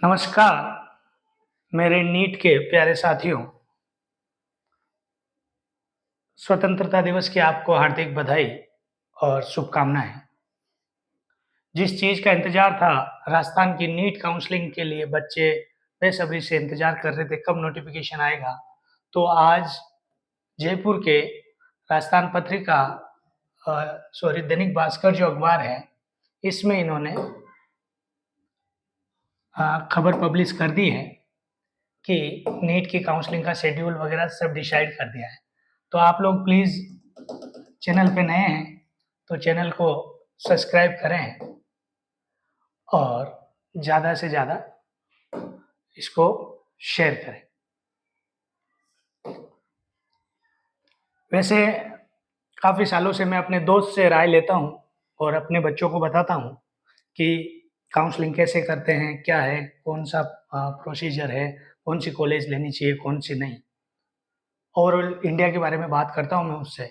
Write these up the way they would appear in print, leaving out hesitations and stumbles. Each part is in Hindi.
नमस्कार मेरे नीट के प्यारे साथियों। स्वतंत्रता दिवस की आपको हार्दिक बधाई और शुभकामनाएं। जिस चीज़ का इंतज़ार था, राजस्थान की नीट काउंसलिंग के लिए बच्चे बेसब्री से इंतज़ार कर रहे थे कब नोटिफ़िकेशन आएगा। तो आज जयपुर के राजस्थान पत्रिका दैनिक भास्कर जो अखबार है, इसमें इन्होंने खबर पब्लिश कर दी है कि नीट की काउंसलिंग का शेड्यूल वगैरह सब डिसाइड कर दिया है। तो आप लोग प्लीज़ चैनल पे नए हैं तो चैनल को सब्सक्राइब करें और ज़्यादा से ज़्यादा इसको शेयर करें। वैसे काफ़ी सालों से मैं अपने दोस्त से राय लेता हूँ और अपने बच्चों को बताता हूँ कि काउंसलिंग कैसे करते हैं, क्या है, कौन-सा प्रोसीजर है, कौन-सी कॉलेज लेनी चाहिए, कौन-सी नहीं। ओवरऑल इंडिया के बारे में बात करता हूँ मैं उससे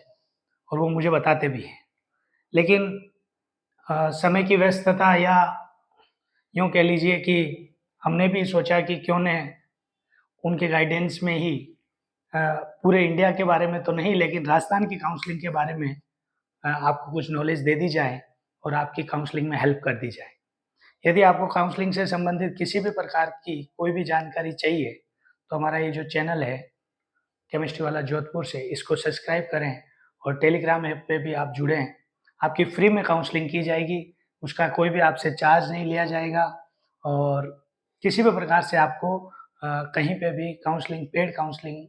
और वो मुझे बताते भी हैं। लेकिन समय की व्यस्तता या यूँ कह लीजिए कि हमने भी सोचा कि क्यों न उनके गाइडेंस में ही पूरे इंडिया के बारे में तो नहीं लेकिन राजस्थान की काउंसलिंग के बारे में आपको कुछ नॉलेज दे दी जाए और आपकी काउंसलिंग में हेल्प कर दी जाए। यदि आपको काउंसलिंग से संबंधित किसी भी प्रकार की कोई भी जानकारी चाहिए, तो हमारा ये जो चैनल है केमिस्ट्री वाला जोधपुर से, इसको सब्सक्राइब करें और टेलीग्राम ऐप पे भी आप जुड़ें। आपकी फ्री में काउंसलिंग की जाएगी, उसका कोई भी आपसे चार्ज नहीं लिया जाएगा और किसी भी प्रकार से आपको कहीं पे भी काउंसलिंग, पेड काउंसलिंग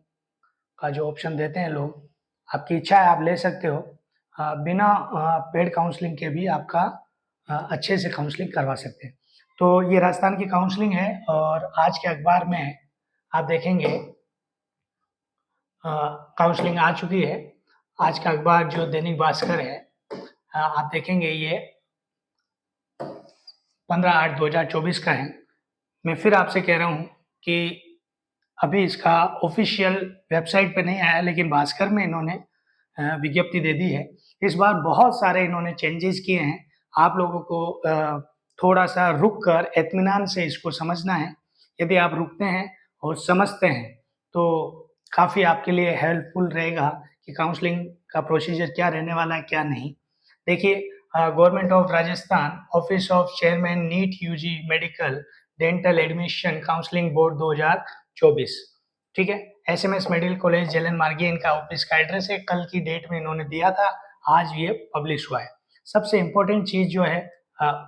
का जो ऑप्शन देते हैं लोग, आपकी इच्छा है आप ले सकते हो। बिना पेड काउंसलिंग के भी आपका अच्छे से काउंसलिंग करवा सकते हैं। तो ये राजस्थान की काउंसलिंग है और आज के अखबार में आप देखेंगे काउंसलिंग आ चुकी है। आज का अखबार जो दैनिक भास्कर है, आप देखेंगे ये 15/8/2024 का है। मैं फिर आपसे कह रहा हूँ कि अभी इसका ऑफ़िशियल वेबसाइट पे नहीं आया लेकिन भास्कर में इन्होंने विज्ञप्ति दे दी है। इस बार बहुत सारे इन्होंने चेंजेज़ किए हैं। आप लोगों को थोड़ा-सा रुक कर इत्मीनान से इसको समझना है। यदि आप रुकते हैं और समझते हैं, तो काफ़ी आपके लिए हेल्पफुल रहेगा कि काउंसलिंग का प्रोसीजर क्या रहने वाला है, क्या नहीं। देखिए government of Rajasthan, office of chairman NEET UG medical dental admission counselling board 2024, ठीक है? एसएमएस मेडिकल कॉलेज जेलन मार्गी इनका ऑफिस का एड्रेस है। कल की डेट में इन्होंने दिया था, आज ये पब्लिश हुआ है। सबसे इम्पोर्टेंट चीज़ जो है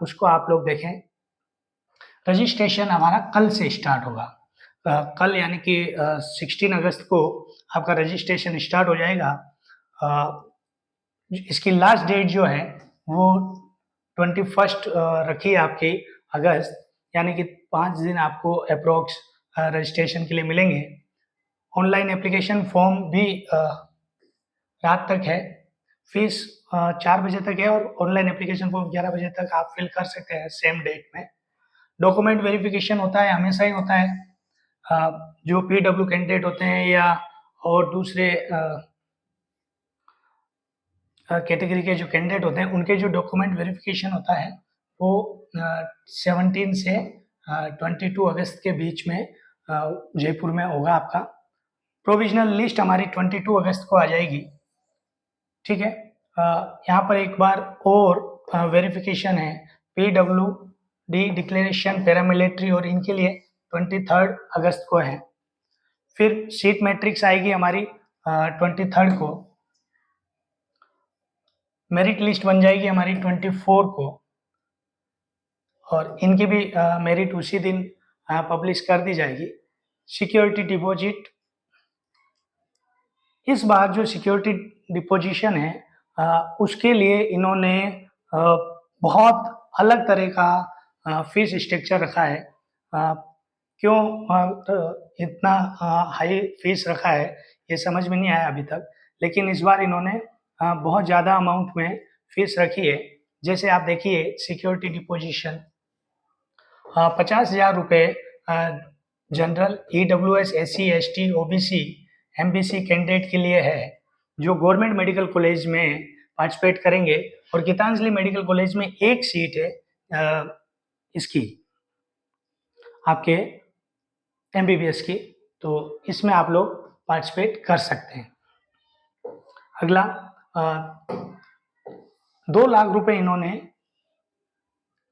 उसको आप लोग देखें। रजिस्ट्रेशन हमारा कल से स्टार्ट होगा। कल यानी कि 16 अगस्त को आपका रजिस्ट्रेशन स्टार्ट हो जाएगा। इसकी लास्ट डेट जो है वो 21 रखी है आपकी अगस्त, यानी कि 5 दिन आपको अप्रॉक्स रजिस्ट्रेशन के लिए मिलेंगे। ऑनलाइन एप्लीकेशन फॉर्म भी रात तक है। फीस 4 बजे तक है और ऑनलाइन एप्लीकेशन फॉर्म 11 बजे तक आप फिल कर सकते हैं सेम डेट में। डॉक्यूमेंट वेरिफिकेशन होता है, हमेशा ही होता है। जो पीडब्ल्यू कैंडिडेट होते हैं या और दूसरे कैटेगरी के जो कैंडिडेट होते हैं, उनके जो डॉक्यूमेंट वेरिफिकेशन होता है वो 17 से 22 अगस्त के बीच में जयपुर में होगा आपका। प्रोविजनल लिस्ट हमारी 22 अगस्त को आ जाएगी, ठीक है? यहाँ पर एक बार और वेरिफिकेशन है, पीडब्ल्यूडी डिक्लेरेशन पैरामिलिट्री और इनके लिए 23 अगस्त को है। फिर सीट मैट्रिक्स आएगी हमारी 23 को। मेरिट लिस्ट बन जाएगी हमारी 24 को और इनकी भी मेरिट उसी दिन पब्लिश कर दी जाएगी। सिक्योरिटी डिपॉजिट, इस बार जो सिक्योरिटी डिपोजिशन है उसके लिए इन्होंने बहुत अलग तरह का फीस स्ट्रक्चर रखा है। क्यों इतना हाई फीस रखा है ये समझ में नहीं आया अभी तक, लेकिन इस बार इन्होंने बहुत ज़्यादा अमाउंट में फीस रखी है। जैसे आप देखिए सिक्योरिटी डिपोजिशन 50,000 रुपये general, EWS, SC, ST, OBC, MBC candidate के लिए है जो गवर्नमेंट मेडिकल कॉलेज में पार्टिसिपेट करेंगे। और गीतांजलि मेडिकल कॉलेज में एक सीट है इसकी आपके एमबीबीएस की, तो इसमें आप लोग पार्टिसिपेट कर सकते हैं। अगला 2 लाख रुपए इन्होंने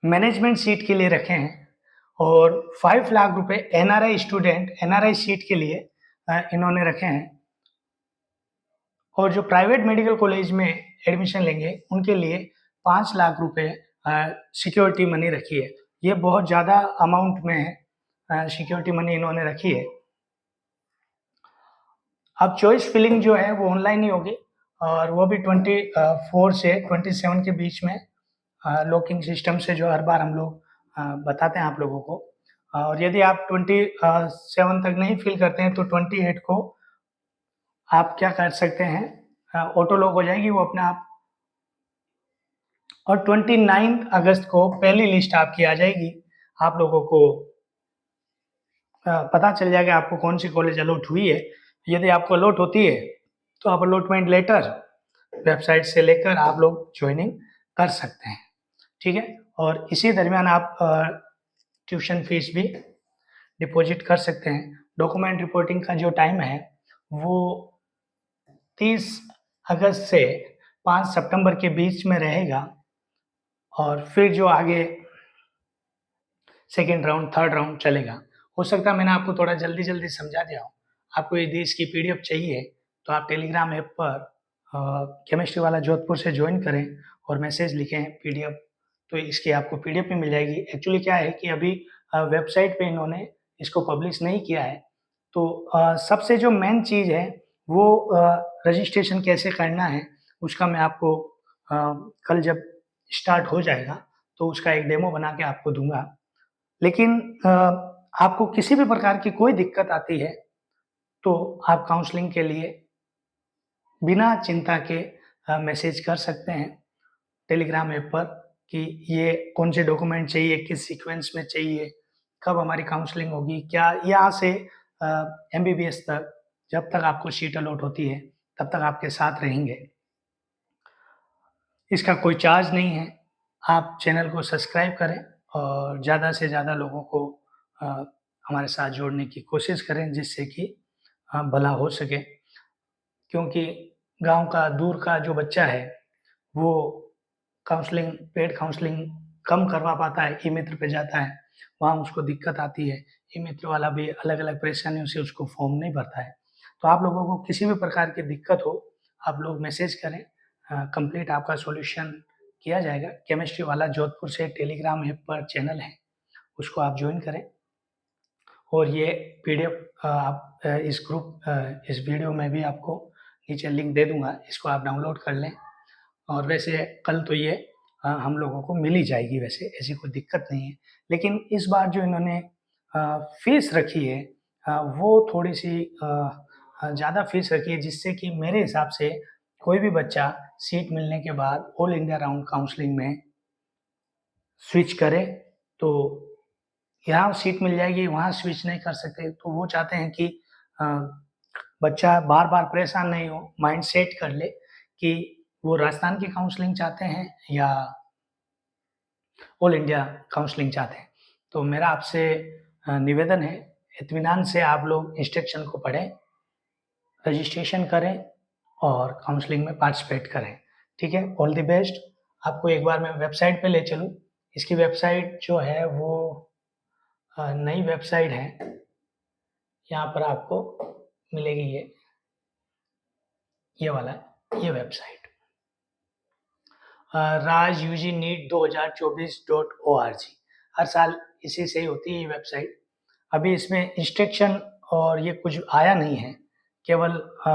मैनेजमेंट सीट के लिए रखे हैं और 5 लाख रुपए एनआरआई सीट के लिए इन्होंने रखे हैं। और जो प्राइवेट मेडिकल कॉलेज में एडमिशन लेंगे उनके लिए 5 लाख रुपए सिक्योरिटी मनी रखी है। ये बहुत ज़्यादा अमाउंट में है, सिक्योरिटी मनी इन्होंने रखी है। अब चॉइस फिलिंग जो है वो ऑनलाइन ही होगी और वो भी 24 से 27 के बीच में लॉकिंग सिस्टम से, जो हर बार हम लोग बताते हैं आप लोगों को। और यदि आप 27 तक नहीं फिल करते हैं तो 28 को आप क्या कर सकते हैं, ऑटो लॉक हो जाएगी वो अपने आप। और 29 अगस्त को पहली लिस्ट आपकी आ जाएगी। आप लोगों को पता चल जाएगा आपको कौन सी कॉलेज अलॉट हुई है। यदि आपको अलॉट होती है तो आप अलॉटमेंट लेटर वेबसाइट से लेकर आप लोग ज्वाइनिंग कर सकते हैं, ठीक है। और इसी दरमियान आप ट्यूशन फीस भी डिपॉजिट कर सकते हैं। डॉक्यूमेंट रिपोर्टिंग का जो टाइम है वो 30 अगस्त से 5 सितंबर के बीच में रहेगा। और फिर जो आगे सेकेंड राउंड, थर्ड राउंड चलेगा। हो सकता है मैंने आपको थोड़ा जल्दी समझा दिया हो। आपको यदि इसकी पीडीएफ चाहिए तो आप टेलीग्राम ऐप पर केमिस्ट्री वाला जोधपुर से ज्वाइन करें और मैसेज लिखें पीडीएफ, तो इसकी आपको पीडीएफ भी मिल जाएगी। एक्चुअली क्या है कि अभी वेबसाइट पे इन्होंने इसको पब्लिश नहीं किया है, तो सबसे जो मेन चीज़ है वो रजिस्ट्रेशन कैसे करना है उसका मैं आपको कल जब स्टार्ट हो जाएगा तो उसका एक डेमो बना के आपको दूँगा। लेकिन आपको किसी भी प्रकार की कोई दिक्कत आती है तो आप काउंसलिंग के लिए बिना चिंता के मैसेज कर सकते हैं टेलीग्राम ऐप पर कि ये कौन से डॉक्यूमेंट चाहिए, किस सीक्वेंस में चाहिए, कब हमारी काउंसलिंग होगी, क्या यहाँ से एमबीबीएस तक जब तक आपको सीट अलॉट होती है तब तक आपके साथ रहेंगे। इसका कोई चार्ज नहीं है। आप चैनल को सब्सक्राइब करें और ज़्यादा से ज़्यादा लोगों को अ, हमारे साथ जोड़ने की कोशिश करें जिससे कि भला हो सके। क्योंकि गाँव का, दूर का जो बच्चा है वो काउंसलिंग, पेड काउंसलिंग कम करवा पाता है, ई-मित्र पे जाता है, वहाँ उसको दिक्कत आती है। ई-मित्र वाला भी अलग-अलग परेशानियों से उसको फॉर्म नहीं भरता है। तो आप लोगों को किसी भी प्रकार की दिक्कत हो, आप लोग मैसेज करें, कंप्लीट आपका सॉल्यूशन किया जाएगा। केमिस्ट्री वाला जोधपुर से टेलीग्राम ऐप पर चैनल है, उसको आप जॉइन करें। और ये पीडीएफ आप इस वीडियो में भी आपको नीचे लिंक दे दूँगा, इसको आप डाउनलोड कर लें। और वैसे कल तो ये हम लोगों को मिल ही जाएगी, वैसे ऐसी कोई दिक्कत नहीं है। लेकिन इस बार जो इन्होंने फ़ीस रखी है वो थोड़ी-सी ज़्यादा फ़ीस रखी है, जिससे कि मेरे हिसाब से कोई भी बच्चा सीट मिलने के बाद ऑल इंडिया राउंड काउंसलिंग में स्विच करे तो यहाँ सीट मिल जाएगी, वहाँ स्विच नहीं कर सकते। तो वो चाहते हैं कि अ, बच्चा बार-बार परेशान नहीं हो, माइंड सेट कर ले कि वो राजस्थान की काउंसलिंग चाहते हैं या ऑल इंडिया काउंसलिंग चाहते हैं। तो मेरा आपसे निवेदन है, इत्मीनान से आप लोग इंस्ट्रक्शन को पढ़ें, रजिस्ट्रेशन करें और काउंसलिंग में पार्टिसिपेट करें, ठीक है? All the best. आपको एक बार मैं वेबसाइट पे ले चलूँ, इसकी वेबसाइट जो है वो नई वेबसाइट है, यहाँ पर आपको मिलेगी ये वाला, ये वेबसाइट राज यूजी नीट 2024.org। हर साल इसी से ही होती है ये वेबसाइट। अभी इसमें इंस्ट्रक्शन और ये कुछ आया नहीं है, केवल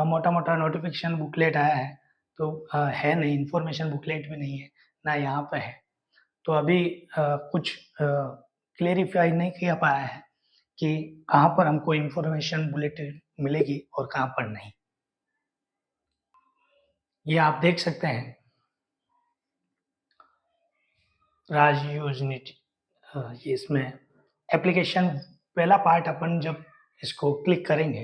मोटा-मोटा नोटिफ़िकेशन बुकलेट आया है, तो है नहीं, इन्फॉर्मेशन बुकलेट भी नहीं है, ना यहाँ पे है। तो अभी कुछ क्लेरिफ़ाई नहीं किया पाया है कि कहाँ पर हमको इन्फॉर्मेशन बुलेटिन मिलेगी और कहाँ पर नहीं। ये आप देख सकते हैं, राज यूनिटी ये इसमें एप्लीकेशन पहला पार्ट अपन जब इसको क्लिक करेंगे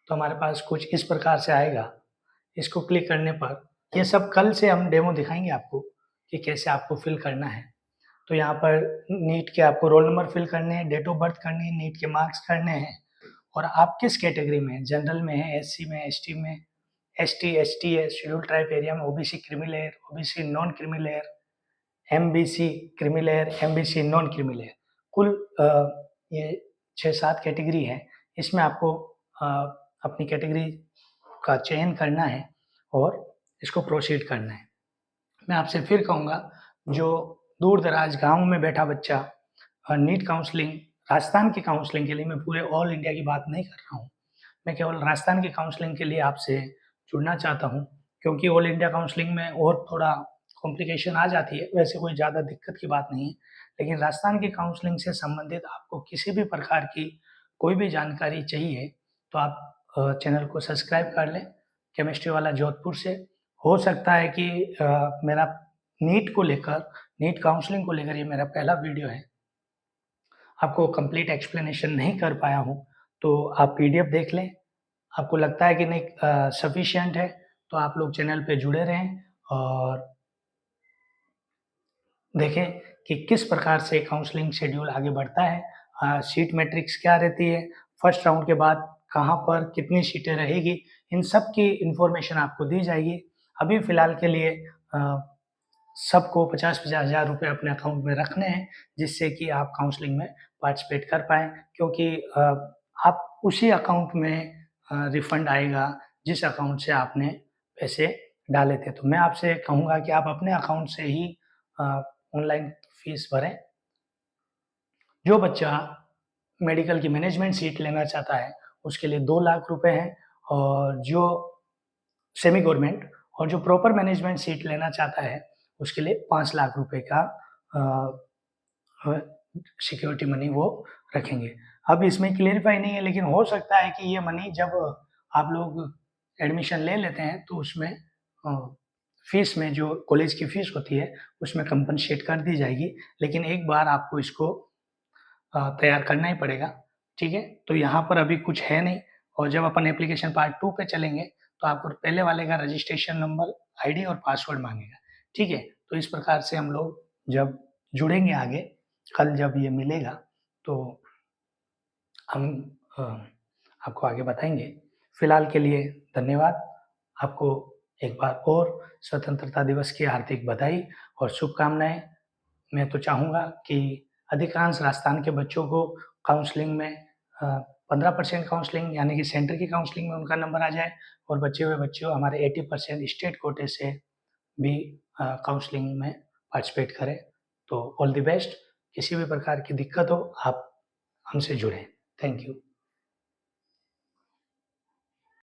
तो हमारे पास कुछ इस प्रकार से आएगा। इसको क्लिक करने पर ये सब कल से हम डेमो दिखाएँगे आपको कि कैसे आपको फ़िल करना है। तो यहाँ पर नीट के आपको रोल नंबर फिल करने हैं, डेट ऑफ बर्थ करनी है, नीट के मार्क्स करने हैं और आप किस कैटेगरी में हैं, जनरल में है, एससी में, एसटी में, एसटी, एसटी है, शेड्यूल ट्राइब एरिया में, OBC creamy layer, OBC non creamy layer, MBC creamy layer, MBC non creamy layer. कुल ये 6-7 कैटेगरी है। इसमें आपको अपनी कैटेगरी का चयन करना है और इसको प्रोसीड करना है। मैं आपसे फिर कहूँगा, जो दूर-दराज गाँव में बैठा बच्चा नीट काउंसलिंग, राजस्थान की काउंसलिंग के लिए, मैं पूरे ऑल इंडिया की बात नहीं कर रहा हूँ, मैं केवल राजस्थान की काउंसलिंग के लिए आपसे जुड़ना चाहता हूँ, क्योंकि ऑल इंडिया काउंसलिंग में और थोड़ा कॉम्प्लिकेशन आ जाती है, वैसे कोई ज़्यादा दिक्कत की बात नहीं है। लेकिन राजस्थान की काउंसलिंग से संबंधित आपको किसी भी प्रकार की कोई भी जानकारी चाहिए, तो आप चैनल को सब्सक्राइब कर लें, केमिस्ट्री वाला जोधपुर से। हो सकता है कि मेरा नीट को लेकर, नीट काउंसलिंग को लेकर ये मेरा पहला वीडियो है, आपको कंप्लीट एक्सप्लेनेशन नहीं कर पाया हूँ, तो आप पीडीएफ देख लें। आपको लगता है कि नहीं सफिशिएंट है, तो आप लोग चैनल पे जुड़े रहें और देखें कि किस प्रकार से काउंसलिंग शेड्यूल आगे बढ़ता है। सीट मैट्रिक्स क्या रहती है, फर्स्ट राउंड के बाद कहाँ पर कितनी सीटें रहेगी, इन सब की इन्फॉर्मेशन आपको दी जाएगी। अभी फ़िलहाल के लिए सबको 50-50 हज़ार रुपये अपने अकाउंट में रखने हैं, जिससे कि आप काउंसलिंग में पार्टिसिपेट कर पाएँ, क्योंकि आप उसी अकाउंट में रिफंड आएगा जिस अकाउंट से आपने पैसे डाले थे। तो मैं आपसे कहूँगा कि आप अपने अकाउंट से ही ऑनलाइन फीस भरें। जो बच्चा मेडिकल की मैनेजमेंट सीट लेना चाहता है, उसके लिए 2 लाख रुपए हैं और जो सेमी गवर्नमेंट और जो प्रॉपर मैनेजमेंट सीट लेना चाहता है, उसके लिए 5 लाख रुपए का सिक्योरिटी मनी वो रखेंगे। अब इसमें क्लेरिफ़ाई नहीं है, लेकिन हो सकता है कि ये मनी जब आप लोग एडमिशन ले लेते हैं, तो उसमें फ़ीस में जो कॉलेज की फ़ीस होती है, उसमें कंपनसेट कर दी जाएगी। लेकिन एक बार आपको इसको तैयार करना ही पड़ेगा, ठीक है? तो यहाँ पर अभी कुछ है नहीं और जब अपन एप्लीकेशन पार्ट 2 पे चलेंगे, तो आपको पहले वाले का रजिस्ट्रेशन नंबर, आईडी और पासवर्ड माँगेगा, ठीक है? तो इस प्रकार से हम लोग जब जुड़ेंगे आगे, कल जब ये मिलेगा, तो हम अ, आपको आगे बताएँगे। फिलहाल के लिए धन्यवाद। आपको एक बार और स्वतंत्रता दिवस की हार्दिक बधाई और शुभकामनाएँ। मैं तो चाहूँगा कि अधिकांश राजस्थान के बच्चों को काउंसलिंग में 15% काउंसलिंग, यानी कि सेंटर की काउंसलिंग में उनका नंबर आ जाए और बचे हुए बच्चों हमारे 80% स्टेट कोटे से भी काउंसलिंग में पार्टिसिपेट करें। तो ऑल द बेस्ट। किसी भी प्रकार की दिक्कत हो, आप हमसे जुड़ें। Thank you.